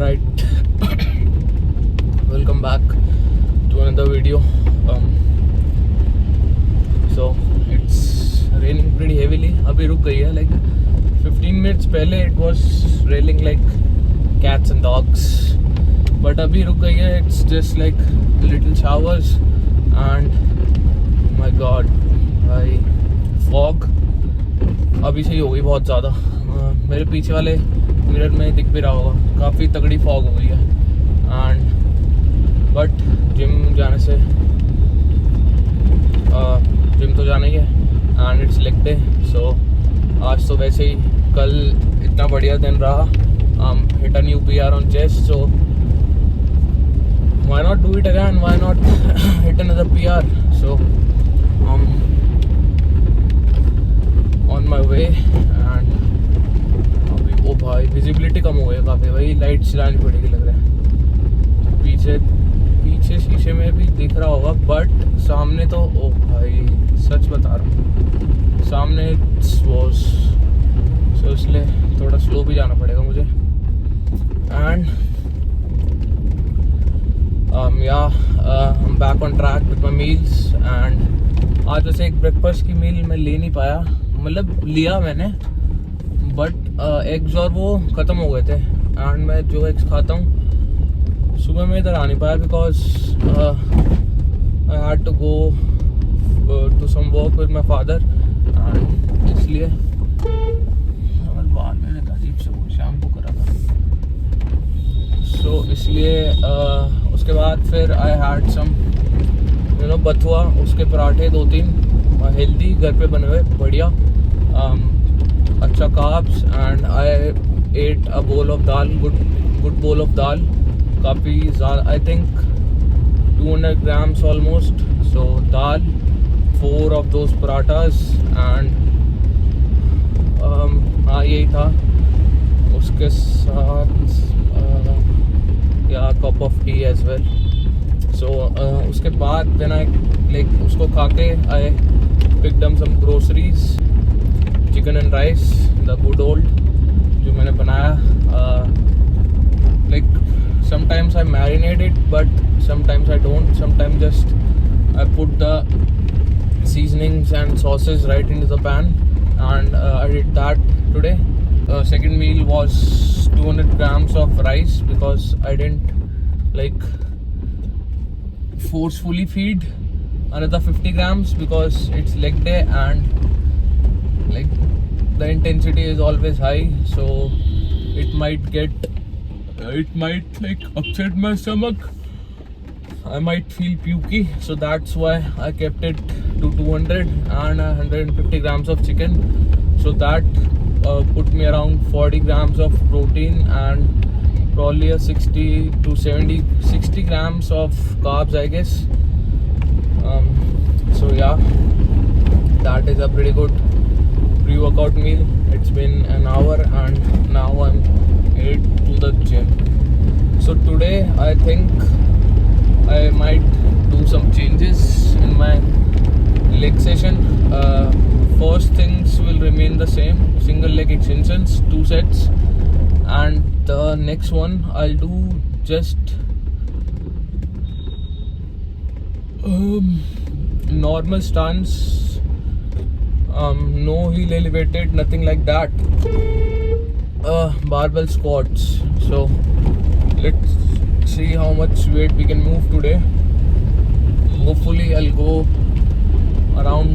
Alright, welcome back to another video. So it's raining pretty heavily. अभी रुक गई है, like 15 minutes पहले it was raining like cats and dogs, but अभी रुक गई है. It's just like little showers and my god भाई fog अभी से ही हो गई बहुत ज़्यादा. मेरे पीछे वाले मिरर में दिख भी रहा होगा, काफ़ी तगड़ी फॉग हो गई है. एंड बट जिम जाने से जिम तो जाना ही है and it's leg day. So आज तो वैसे ही कल इतना बढ़िया दिन रहा. Hit a new PR on chest, so why not do it again, why not hit another PR. So on my way and ओ भाई विजिबिलिटी कम हो गई काफ़ी भाई. लाइट चलानी पड़ेगी लग रहा है. पीछे शीशे में भी दिख रहा होगा, बट सामने तो ओ भाई सच बता रहा हूँ सामने वॉज, सो इसलिए थोड़ा स्लो भी जाना पड़ेगा मुझे. And I'm back on track with my meals. And आज वैसे एक ब्रेकफास्ट की मील मैं ले नहीं पाया, मतलब लिया मैंने बट एग्स और वो ख़त्म हो गए थे. एंड मैं जो एग्स खाता हूँ सुबह में इधर आ नहीं पाया because I had to go to some work with my father. And इसलिए बाल मैंने अजीब से वो शाम को करा था. सो इसलिए उसके बाद फिर आई हैड सम बथुआ, उसके पराठे 2-3 हेल्दी घर पे बने हुए बढ़िया, अच्छा carbs. And I ate a bowl of dal, good bowl of dal, काफ़ी ज़्यादा, I think 200 grams almost. So dal, 4 of those parathas and हाँ यही था. उसके साथ या cup of tea as well. So उसके बाद देन आई लाइक उसको खा के I picked up some groceries, chicken and rice, the good old जो मैंने बनाया. Like sometimes I marinate it but sometimes I don't. Sometimes just I put the seasonings and sauces right into the pan, and I did that today. Second meal was 200 grams of rice because I didn't like forcefully feed another 50 grams because it's leg day and like the intensity is always high, so it might like upset my stomach. I might feel pukey, so that's why I kept it to 200 and 150 grams of chicken. So that put me around 40 grams of protein and probably a 60 grams of carbs, I guess. So yeah, that is a pretty good pre-workout meal. It's been an hour and now I'm headed to the gym. So today I think I might do some changes in my leg session. First things will remain the same, single leg extensions, 2 sets, and the next one I'll do just normal stance, no heel elevated, nothing like that. Barbell squats. So let's see how much weight we can move today. Hopefully I'll go around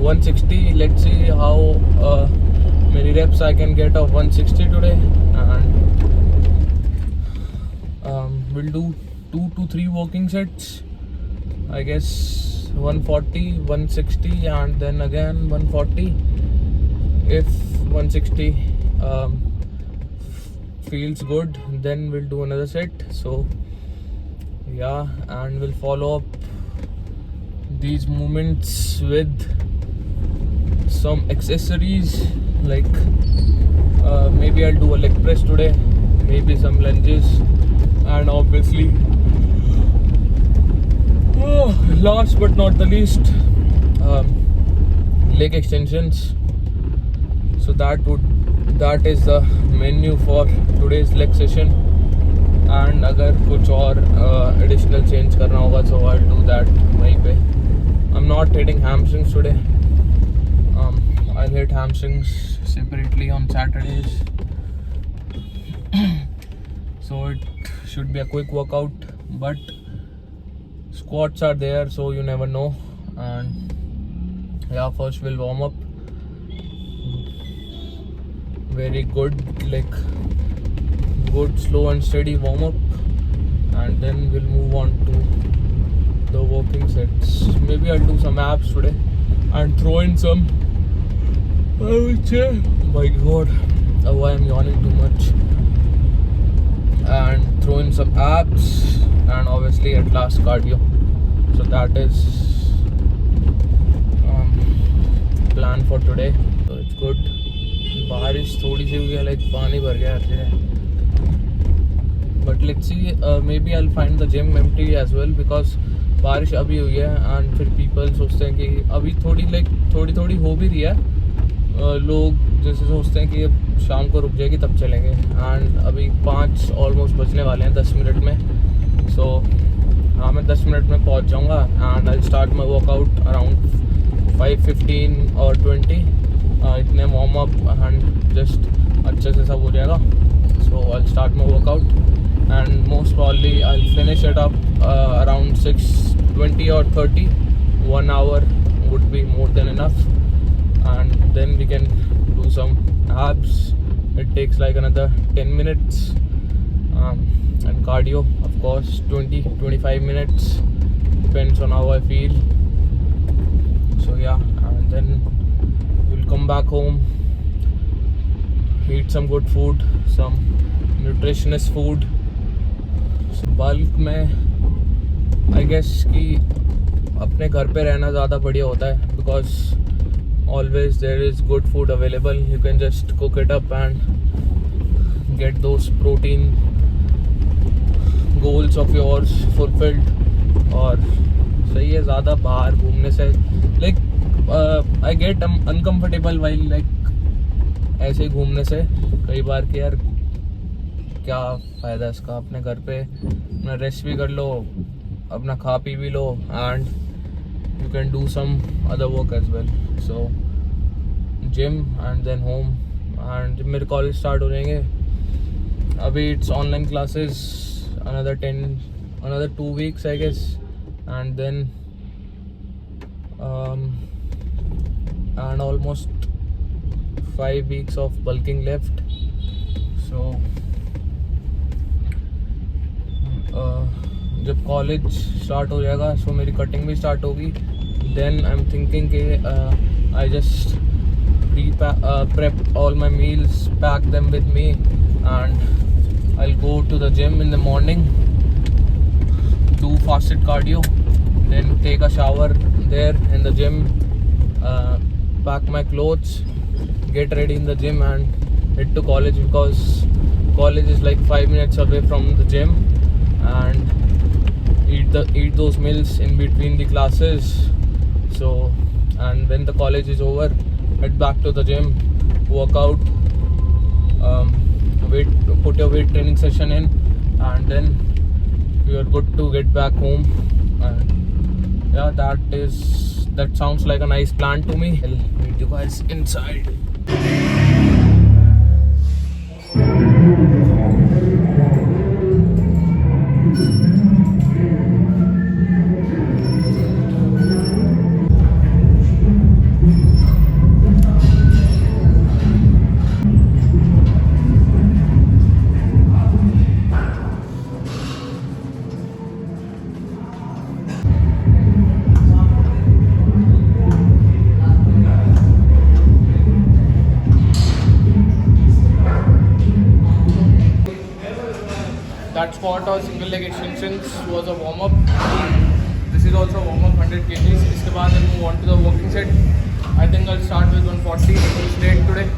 160. Let's see how many reps I can get of 160 today. And we'll do 2 to 3 walking sets, I guess. 140, 160 and then again 140. If 160 feels good, then we'll do another set. So yeah, and we'll follow up these movements with some accessories like maybe I'll do a leg press today, maybe some lunges, and obviously last but not the least leg extensions. So that is the menu for today's leg session. And अगर कुछ और additional change करना होगा सो I do that वहीं पे. I am not hitting hamstrings today. I'll hit hamstrings separately on Saturdays. So it should be a quick workout, but squats are there, so you never know. And yeah, first we'll warm up. Very good, like good slow and steady warm up, and then we'll move on to the working sets. Maybe I'll do some abs today and throw in some, I would say, my god, why I'm yawning too much, and throw in some abs and obviously at last cardio. So that is plan for today. So it's good. बारिश थोड़ी सी हुई है, like पानी भर गया हर जगह. But let's see, maybe I find the gym empty as well, because बारिश अभी हुई है एंड फिर पीपल सोचते हैं कि अभी थोड़ी थोड़ी हो भी रही है. लोग जैसे सोचते हैं कि अब शाम को रुक जाएगी तब चलेंगे, एंड अभी 5 ऑलमोस्ट बजने वाले हैं, 10 मिनट में. सो हाँ, मैं 10 मिनट में पहुंच जाऊंगा and I start my workout around 5:15 और 20. इतने वार्म अप एंड जस्ट अच्छे से सब हो जाएगा. So I start my workout and most probably I finish it up around 6:20 or 30. 1 hour would be more than enough, and then we can do some abs. It takes like another 10 minutes, and cardio of course 20-25 minutes, depends on how I feel. So yeah, and then we'll come back home, eat some good food, some nutritious food. So bulk में I guess कि अपने घर पे रहना ज़्यादा बढ़िया होता है, because always there is good food available. You can just cook it up and get those protein goals of yours fulfilled. और सही है, ज़्यादा बाहर घूमने से like I get uncomfortable while like ऐसे घूमने से कई बार कि यार क्या फ़ायदा इसका. अपने घर पे अपना रेस्ट भी कर लो, अपना खा पी भी लो, and you can do some other work as well. So gym and then home, and जब मेरे कॉलेज स्टार्ट हो जाएंगे, अभी it's online classes, another 2 weeks I guess, and then and almost 5 weeks of bulking left. So जब college start हो जाएगा सो मेरी cutting भी स्टार्ट होगी. देन आई एम थिंकिंग कि I just prep all my meals, pack them with me, and I'll go to the gym in the morning, do fasted cardio, then take a shower there in the gym, pack my clothes, get ready in the gym and head to college, because college is like 5 minutes away from the gym, and eat those meals in between the classes. So and when the college is over, head back to the gym, work out, put your weight training session in, and then you are good to get back home. And yeah, that sounds like a nice plan to me. I'll meet you guys inside. That squat or single leg extensions was a warm up. This is also a warm up, 100 kgs. इसके बाद I'll move on to the walking set. I think I'll start with 140 straight today.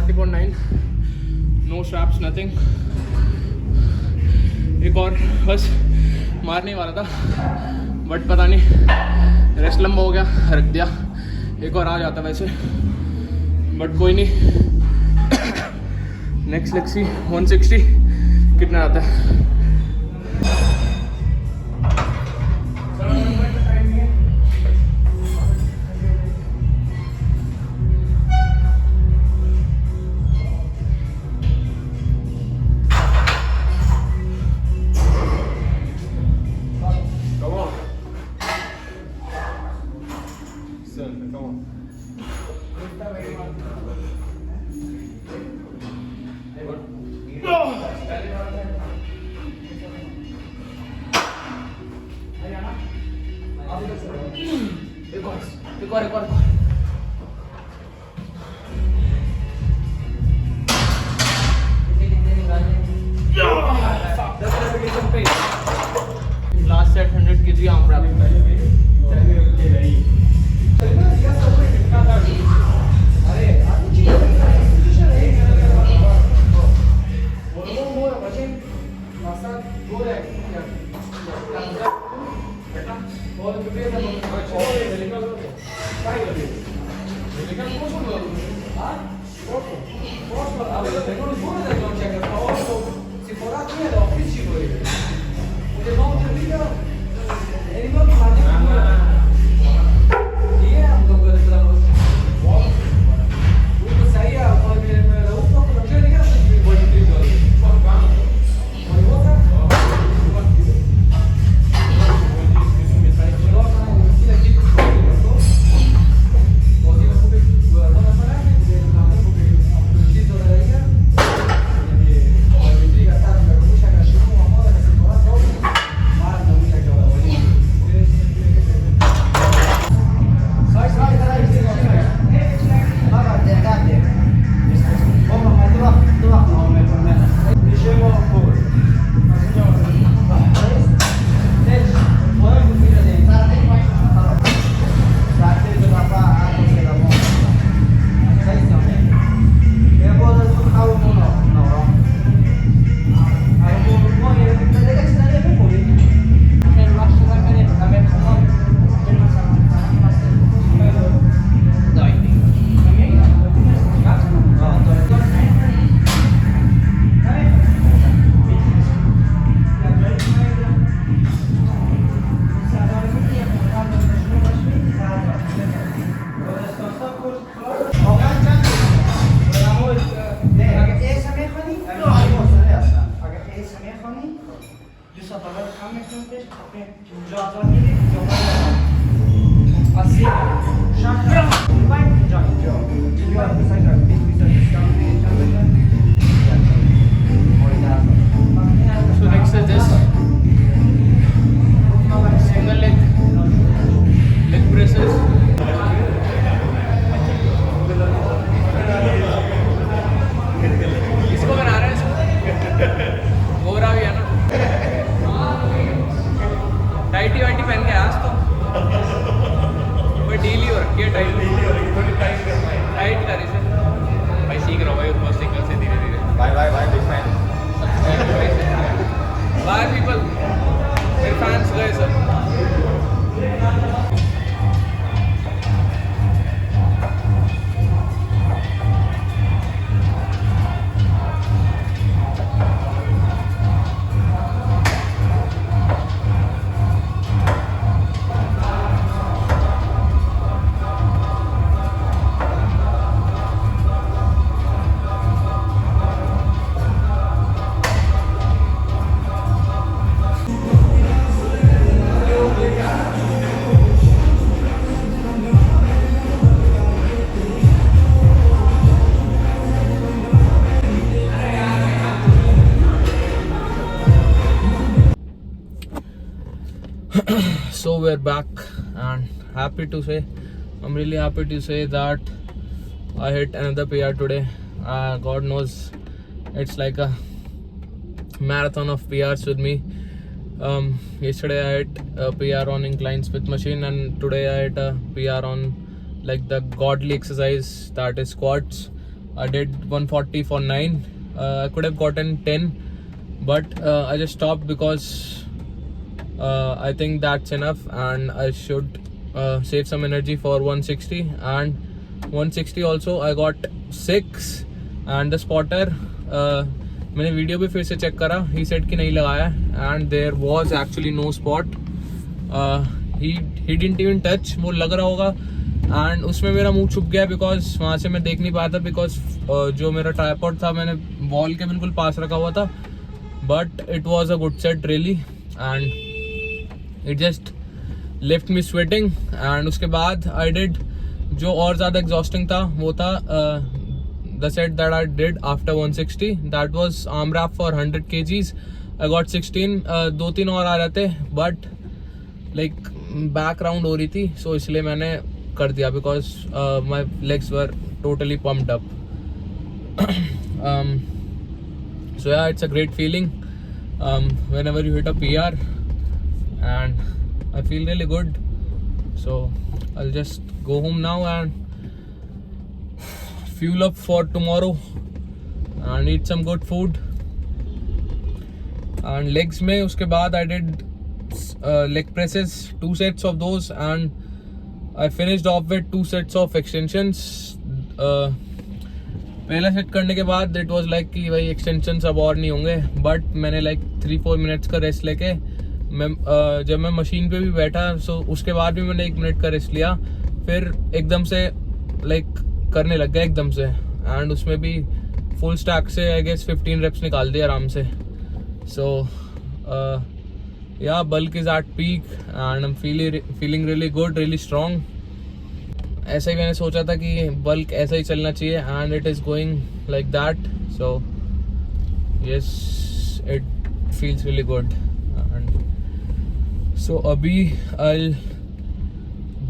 40.9, no straps, nothing. एक और बस मारने वाला था but पता नहीं रेस्ट लंबा हो गया, रख दिया. एक और आ जाता वैसे बट कोई नहीं. नेक्स्ट लेट्स सी 160 कितना आता है. एक और last set 100 kg arm wrap. So we're back and I'm really happy to say that I hit another PR today. God knows it's like a marathon of PRs with me. Yesterday I hit a PR on incline Smith machine, and today I hit a PR on like the godly exercise, that is squats. I did 140 for 9. I could have gotten 10, but I just stopped because I think that's enough, and I should save some energy for 160. And 160 also I got 6. And the spotter, मैंने video भी फिर से check करा, he said कि नहीं लगाया, and there was actually no spot. He didn't even touch. वो लग रहा होगा, एंड उसमें मेरा मुंह छुप गया बिकॉज वहाँ से मैं देख नहीं पाया था, बिकॉज जो मेरा ट्राइपॉड था मैंने वॉल के बिल्कुल पास रखा हुआ था. But it was a good set really, and it just left me sweating. And उसके बाद आई डिड जो और ज़्यादा एग्जॉस्टिंग था, वो था the set that I did after 160. That was arm rap for 100 kgs. I got 16. 2-3 और आ रहे थे, बट लाइक बैक राउंड हो रही थी, सो इसलिए मैंने कर दिया because my legs were totally pumped up. So yeah, it's a great feeling whenever you hit a PR, and I feel really good. So I'll just go home now and fuel up for tomorrow and eat some good food. And legs में उसके बाद I did leg presses, 2 sets of those, and I finished off with 2 sets of extensions. पहला set करने के बाद it was like कि भाई extensions अब और नहीं होंगे, बट मैंने लाइक 3-4 मिनट्स का रेस्ट लेके मैं जब मैं मशीन पे भी बैठा, सो उसके बाद भी मैंने 1 मिनट का रेस्ट लिया, फिर एकदम से लाइक करने लग गया एकदम से, एंड उसमें भी फुल स्टैक से आई गेस 15 रेप्स निकाल दिए आराम से. सो yeah, bulk is at peak and I'm feeling really good, really strong. ऐसा ही मैंने सोचा था कि bulk ऐसा ही चलना चाहिए, and it is going like that. So yes, it feels really good. And so अभी I'll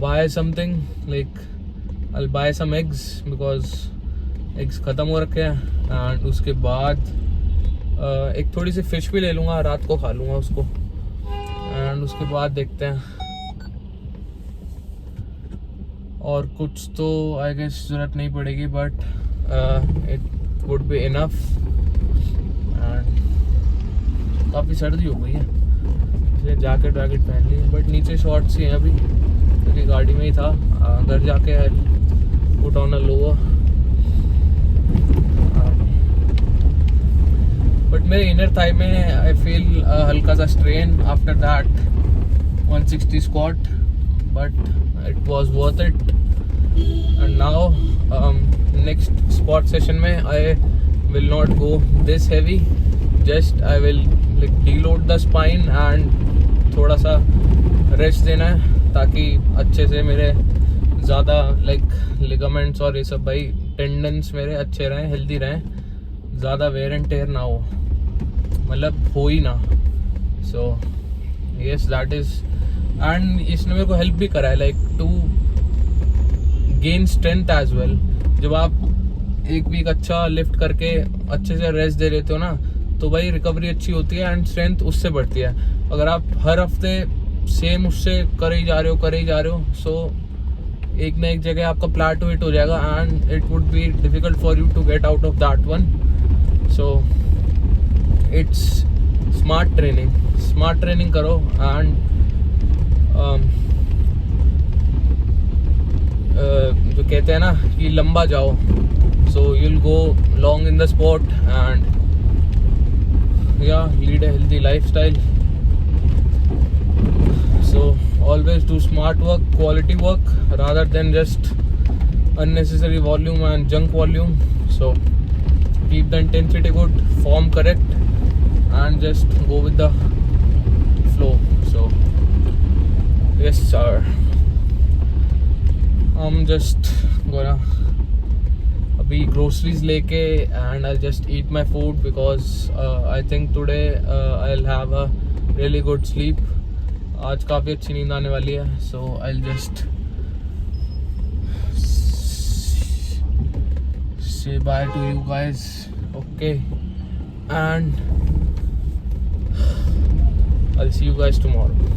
buy something, like I'll buy some eggs because eggs ख़त्म हो रखे हैं, and उसके बाद एक थोड़ी सी फिश भी ले लूँगा, रात को खा लूँगा उसको, एंड उसके बाद देखते हैं. और कुछ तो आई गेस ज़रूरत नहीं पड़ेगी, but it would be enough. And काफ़ी सर्दी हो गई है, इसलिए जैकेट पहन ली, बट नीचे शॉर्ट्स ही हैं अभी क्योंकि गाड़ी में ही था. घर जाके put on a lower. But मेरे इनर थाई में आई फील हल्का सा strain after that 160 squat, but it was worth it. And now next squat session में I will not go this heavy, just I will like deload the spine and थोड़ा सा rest देना है, ताकि अच्छे से मेरे ज़्यादा लाइक लिगामेंट्स और ये सब भाई टेंडन्स मेरे अच्छे रहें, हेल्दी रहें, ज़्यादा वेयर एंड टेयर ना हो, मतलब हो ही ना. So yes that is, and इसने मेरे को हेल्प भी करा है like to gain strength as well. जब आप एक वीक अच्छा लिफ्ट करके अच्छे से रेस्ट दे लेते हो ना, तो भाई रिकवरी अच्छी होती है एंड स्ट्रेंथ उससे बढ़ती है. अगर आप हर हफ्ते सेम उससे करे ही जा रहे हो, सो एक ना एक जगह आपका प्लेटो हिट हो जाएगा, and it would be difficult for you to get out of that one. So it's smart training करो, and जो कहते हैं ना कि लंबा जाओ, so you'll go long in the sport and yeah, lead a healthy lifestyle. So always do smart work, quality work, rather than just unnecessary volume and junk volume. So keep the intensity good, form correct, and just go with the flow. So yes sir, I'm just gonna abhi groceries leke, and I'll just eat my food because I think today I'll have a really good sleep. आज काफ़ी अच्छी नींद आने वाली है, so I'll just say bye to you guys. Okay, and I'll see you guys tomorrow.